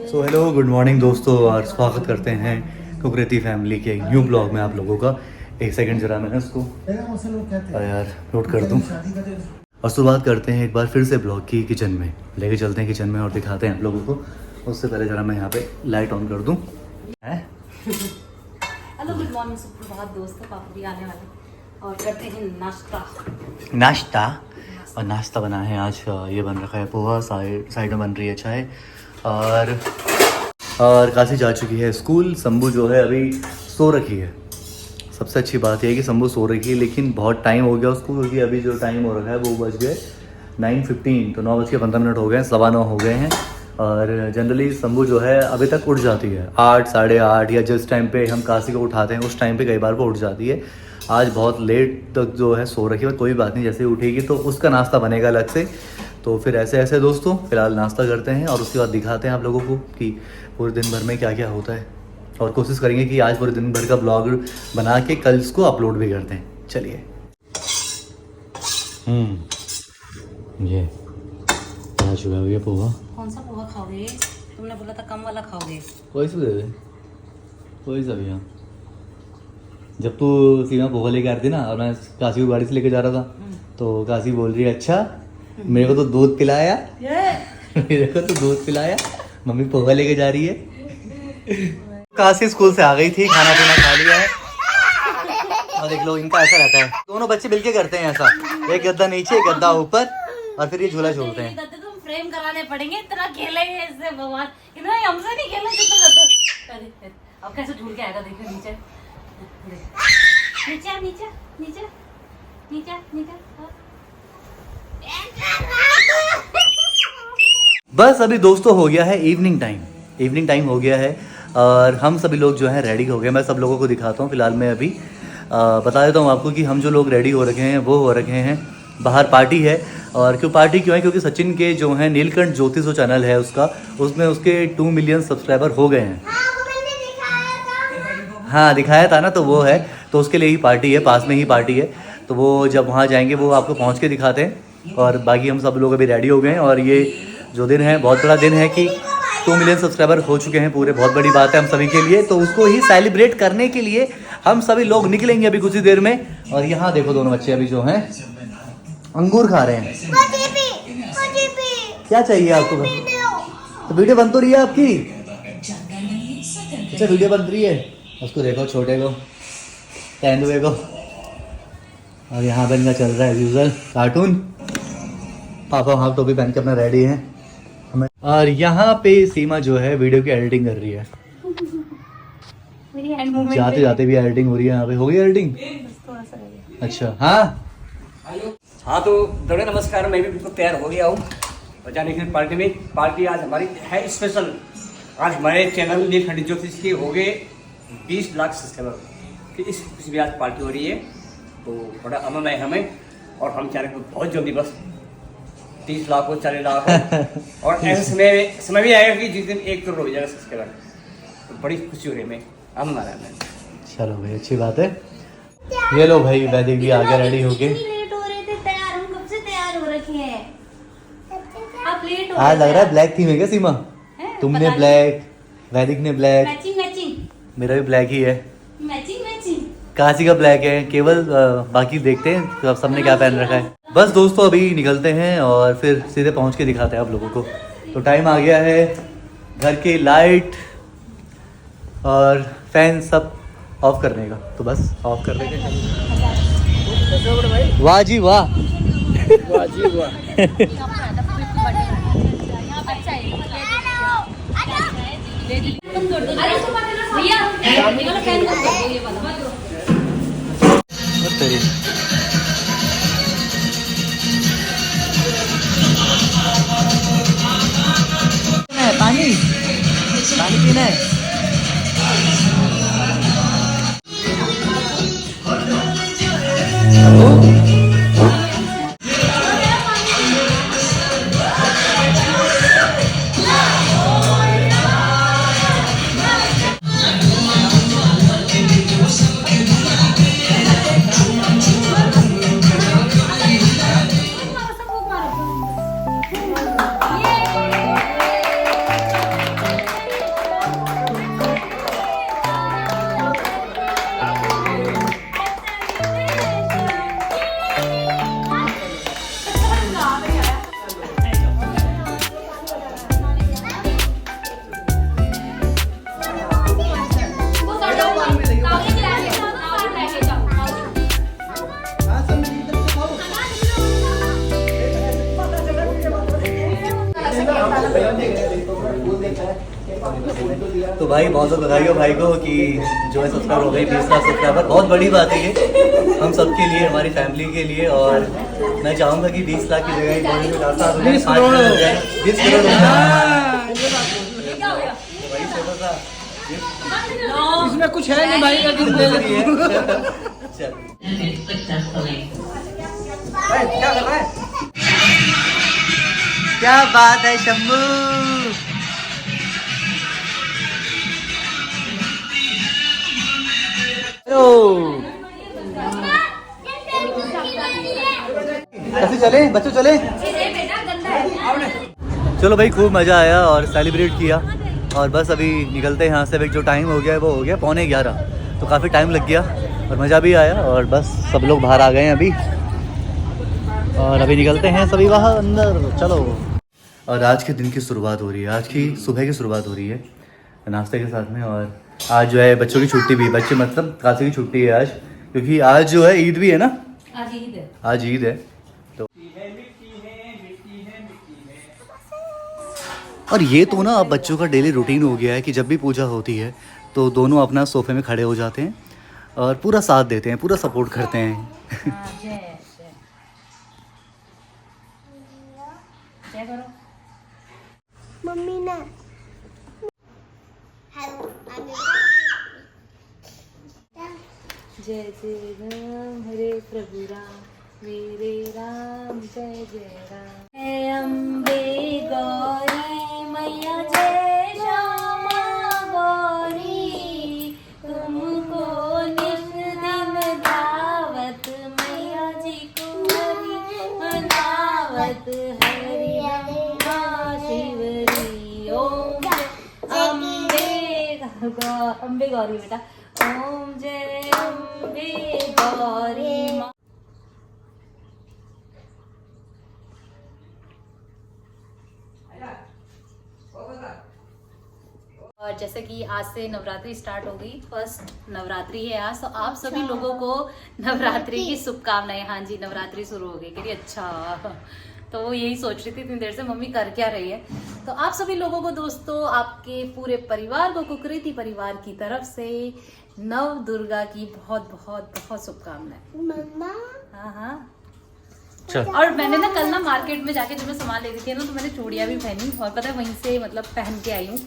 So hello good morning दोस्तों, और स्वागत करते हैं कुकरेती फैमिली के न्यू ब्लॉग में आप लोगों का। एक सेकंड जरा मैं इसको यार नोट कर दूं। और शुरुआत करते हैं एक बार फिर से ब्लॉग की किचन में, लेके चलते हैं किचन में और दिखाते हैं आप लोगों को। उससे पहले जरा मैं यहाँ पे लाइट ऑन कर दूँ। हेलो गुड मॉर्निंग, सुप्रभात दोस्तों। पापा भी आने वाले और करते हैं नाश्ता। और नाश्ता बना है आज, ये बन रखा है पोहा, साइड में बन रही है चाय, और काशी जा चुकी है स्कूल। शंभू जो है अभी सो रखी है। सबसे अच्छी बात यह है कि शंभू सो रखी है, लेकिन बहुत टाइम हो गया उसको, क्योंकि अभी जो टाइम हो रखा है वो बज गए 9:15, तो 9:15 हो गए, 9:15 हो गए हैं। और जनरली शंभू जो है अभी तक उठ जाती है 8, 8:30, या जिस टाइम पे हम काशी को उठाते हैं उस टाइम पे कई बार वो उठ जाती है। आज बहुत लेट तक जो है सो रखी है, कोई बात नहीं, जैसे ही उठेगी तो उसका नाश्ता बनेगा अलग से। तो फिर ऐसे दोस्तों फिलहाल नाश्ता करते हैं और उसके बाद दिखाते हैं आप लोगों को कि पूरे दिन भर में क्या क्या होता है, और कोशिश करेंगे कि आज पूरे दिन भर का ब्लॉग बना के कल इसको अपलोड भी करते हैं। चलिए। ये क्या चुका है ये पोहा? कौन सा पोहा खाओगे? तुमने बोला था कम वाला खाओगे। कोई सा दे दे, कोई सा भैया। जब तू सीमा पोहा लेके आ रही थी ना, और मैं काशी को गाड़ी से लेके जा रहा था, तो काशी बोल रही है अच्छा मेरे को तो दूध पिलाया मेरे को तो दूध पिलाया, मम्मी पोहा लेके जा रही है। काशी स्कूल से आ गई थी, खाना पीना खा लिया है, और देख लो इनका ऐसा रहता है, दोनों बच्चे मिलके करते हैं ऐसा, एक गद्दा नीचे एक गद्दा ऊपर, और फिर ये झूला झूलते हैं। तुम फ्रेम कराने पड़ेंगे, इतना खेलेंगे इससे भगवान, इतना हमसे नहीं खेलना जितना। अब कैसे झूल के आएगा, देखो नीचे नीचे नीचे नीचे नीचे नीचे। बस अभी दोस्तों हो गया है इवनिंग टाइम हो गया है, और हम सभी लोग जो हैं रेडी हो गए। मैं सब लोगों को दिखाता हूँ। फिलहाल मैं अभी बता देता हूँ आपको कि हम जो लोग रेडी हो रखे हैं वो हो रखे हैं, बाहर पार्टी है। और पार्टी क्यों है? क्योंकि सचिन के जो है नीलकंठ ज्योति जो चैनल है उसका, उसमें उसके 2 मिलियन सब्सक्राइबर हो गए हैं। हाँ दिखाया था ना, तो वो है, तो उसके लिए ही पार्टी है, पास में ही पार्टी है। तो वो जब वहाँ जाएंगे वो आपको पहुँच के दिखाते हैं। और बाकी हम सब लोग अभी रेडी हो गए हैं, और ये जो दिन है बहुत बड़ा दिन है कि 2 मिलियन सब्सक्राइबर हो चुके हैं पूरे, बहुत बड़ी बात है हम सभी के लिए। तो उसको ही सेलिब्रेट करने के लिए हम सभी लोग निकलेंगे अभी कुछ ही देर में। और यहाँ देखो दोनों बच्चे अभी जो हैं अंगूर खा रहे हैं। क्या चाहिए आपको? तो वीडियो बन तो रही है आपकी? अच्छा वीडियो बन रही है, उसको देखो छोटे को, तेंदुए को। और यहाँ पे इनका चल रहा है यूजुअल कार्टून। पापा वहाँ टोपी पहन के अपना रेडी है हमें। और यहाँ पे सीमा जो है वीडियो की एडिटिंग कर रही है। जाते जाते भी एडिटिंग हो रही है यहाँ पे। हो गई एडिटिंग? अच्छा हाँ तो दौड़े नमस्कार, मैं भी बिल्कुल तैयार हो गया हूँ और जाने के पार्टी में। पार्टी आज हमारी है स्पेशल। आज हमारे चैनल नीलकंठ ज्योति के हो गए 20 लाख सब्सक्राइबर की इस खुशी में आज पार्टी हो रही है। तो बड़ा आनंद है हमें, और हम चाह रहे हैं बहुत जल्दी बस 30 लाख हो, 40 लाख हो, और ऐसे समय भी आएगा कि जिस दिन 1 करोड़ हो जाएगा सब्सक्राइबर। तो बड़ी खुशी हो रही है, मैं आनंद आ रहा है। चलो भाई अच्छी बात है। ये लो भाई वैदिक भी आ गया रेडी होके। लेट हो रहे थे तैयार, हम कब से तैयार हो रखे हैं। आप लेट हो आज लग रहा है ब्लैक थीम है क्या सीमा? तुमने ब्लैक, वैदिक ने ब्लैक, मैचिंग मेरा भी ब्लैक ही है, मैचिंग। काशी का ब्लैक है केवल। बाकी देखते हैं सबने क्या पहन रखा है। बस दोस्तों अभी निकलते हैं और फिर सीधे पहुंच के दिखाते हैं आप लोगों को। तो टाइम आ गया है घर की लाइट और फैन सब ऑफ करने का, तो बस ऑफ कर देंगे। वाह जी वाह, वाह जी वाह। पानी पीना है। तो भाई बहुत बहुत बधाई हो भाई को कि जो है सब्सक्राइबर हो गई 20 लाख सब्सक्राइबर। बहुत बड़ी बात है ये हम सब के लिए, हमारी फैमिली के लिए। और मैं चाहूँगा कि 20 लाख की जगह 20 करोड़ हो जाए, 20 करोड़ हो जाए। वही छोटा सा इसमें कुछ है नहीं भाई, लेकिन ले लेती है। चल क्या कर रहा है? क्या बात है शंभू। कैसे चले बच्चों, चले। चलो भाई खूब मज़ा आया और सेलिब्रेट किया और बस अभी निकलते हैं यहाँ से। जो टाइम हो गया है वो हो गया 11:15, तो काफ़ी टाइम लग गया और मज़ा भी आया। और बस सब लोग बाहर आ गए हैं अभी और अभी निकलते हैं सभी बाहर अंदर। चलो। और आज के दिन की शुरुआत हो रही है, आज की सुबह की शुरुआत हो रही है नाश्ते के साथ में। और आज जो है बच्चों की छुट्टी भी है, बच्चे मतलब काशी की छुट्टी है आज, क्योंकि आज जो है ईद भी है ना। आज ईद है। आज ईद है तो। और ये तो ना अब बच्चों का डेली रूटीन हो गया है कि जब भी पूजा होती है तो दोनों अपना सोफे में खड़े हो जाते हैं और पूरा साथ देते हैं, पूरा सपोर्ट करते हैं। जय करो मम्मी ना जय जय राम हरे प्रभु राम मेरे राम जय जय राम। जय अम्बे गौरी मैया जय श्यामा गौरी, तुमको निश दिन दावत मैया जी कुंवरी मनावत हरि शिवरी। ओम अम्बे गौरी बेटा, ओम जय अम्बे गौरी माँ। और जैसे कि आज से नवरात्रि स्टार्ट हो गई, फर्स्ट नवरात्रि है आज, तो आप सभी लोगों को नवरात्रि की शुभकामनाएं। हाँ जी, नवरात्रि शुरू हो गई। कह रही अच्छा, तो वो यही सोच रही थी इतनी देर से मम्मी कर क्या रही है। तो आप सभी लोगों को दोस्तों, आपके पूरे परिवार को कुकरीति परिवार की तरफ से नव दुर्गा की बहुत बहुत बहुत शुभकामनाएं। मम्मा हाँ हाँ। और मैंने ना कल ना मार्केट में जाके जब मैं सामान ले रही थी ना, तो मैंने चूड़ियाँ भी पहनी और पता है वहीं से मतलब पहन के आई हूँ।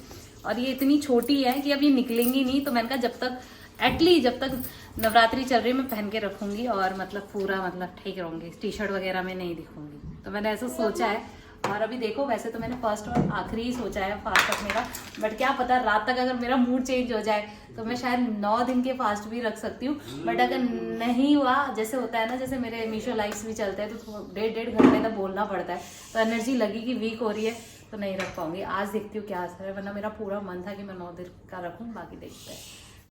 और ये इतनी छोटी है कि अब ये निकलेंगी नहीं, तो मैंने कहा जब तक एटलीस्ट जब तक नवरात्रि चल रही है मैं पहन के रखूंगी और मतलब पूरा मतलब ठीक रहूंगी, टी शर्ट वगैरह में नहीं दिखूंगी। तो मैंने ऐसा सोचा है। और अभी देखो, वैसे तो मैंने फर्स्ट और आखिरी ही सोचा है फास्ट रखने का, बट क्या पता रात तक अगर मेरा मूड चेंज हो जाए तो मैं शायद 9 दिन के फास्ट भी रख सकती हूँ। बट अगर नहीं हुआ, जैसे होता है ना, जैसे मेरे मीशो लाइव्स भी चलते हैं तो 1.5 घंटे तक बोलना पड़ता है, तो एनर्जी लगी कि वीक हो रही है तो नहीं रख पाऊंगी। आज देखती हूँ क्या असर है, वरना मेरा पूरा मन था कि मैं 9 दिन का रखूँ, बाकी देखते हैं।